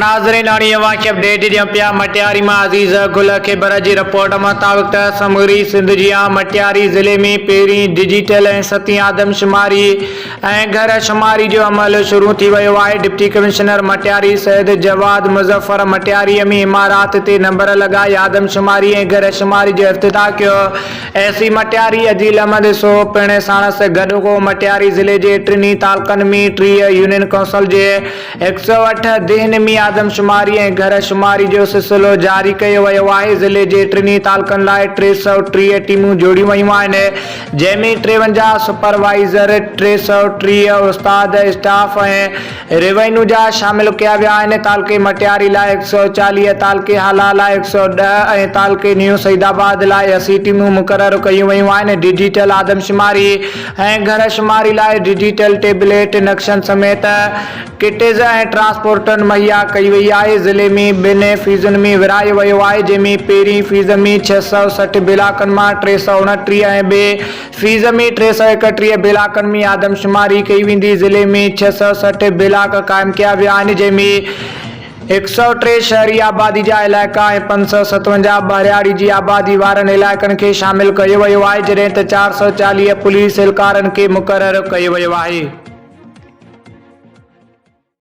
नाज़रीन वाक़िअ अपडेट ॾियूं पिया मटियारी मां अज़ीज़ गुल ख़ैबर जी रिपोर्ट मुताबिक़ त समूरी सिंध जी मटियारी ज़िले में पहिरीं डिजिटल ऐं सतीं आदमशुमारी ऐं घर शुमारी जो अमल शुरू थी वियो आहे। डिप्टी कमिश्नर मटियारी सैयद जवाद मुज़फ़र मटियारीअ में इमारात ते नंबर लॻाए आदमशुमारी ऐं घर शुमारी जो इफ़्तिताह कयो। एसी मटियारी अदील अहमद सो पिण साणस गॾोगो मटियारी ज़िले जे टिनी तालुक़नि में 30 यूनियन काउंसिल जे 108 देहन में आदमशुमारी ऐं घर शुमारी जो सिलसिलो जारी कयो वियो आहे। ज़िले जे टिनी तालुक़नि लाइ 330 टीमूं जोड़ियूं वयूं आहिनि, जंहिंमें 53 सुपरवाइज़र, 330 उस्ताद, स्टाफ ऐं रेवेन्यू जा शामिल कया विया आहिनि। तालुक़े मटियारी लाइ 140, तालुक़े हाला लाइ 110 ऐं तालुक़े न्यू सईदाबाद लाइ 80 टीमूं मुक़ररु कयूं वयूं आहिनि। डिजिटल आदमशुमारी ऐं घर शुमारी लाइ डिजिटल टेबलेट नक्शनि समेत किटेज ऐं ट्रांसपोर्टन मुहैया कई वई आहे। ज़िले में 2 फ़ीज़ुनि में विरायो वियो आहे, जंहिंमें पहिरीं फ़ीज़ में 660 ब्लाकनि मां 329 ऐं ॿिए फ़ीज़ में 331 ब्लाकनि में आदमशुमारी कई वेंदी। ज़िले में 660 ब्लाक क़ाइमु कया विया आहिनि, जंहिंमें 103 शहरी आबादी जा इलाइक़ा ऐं 557 बहिरियाड़ी जी आबादी वारनि इलाइक़नि खे शामिल कयो वियो आहे, जॾहिं त 440 पुलिस एहलकारनि खे मुक़ररु कयो वियो आहे।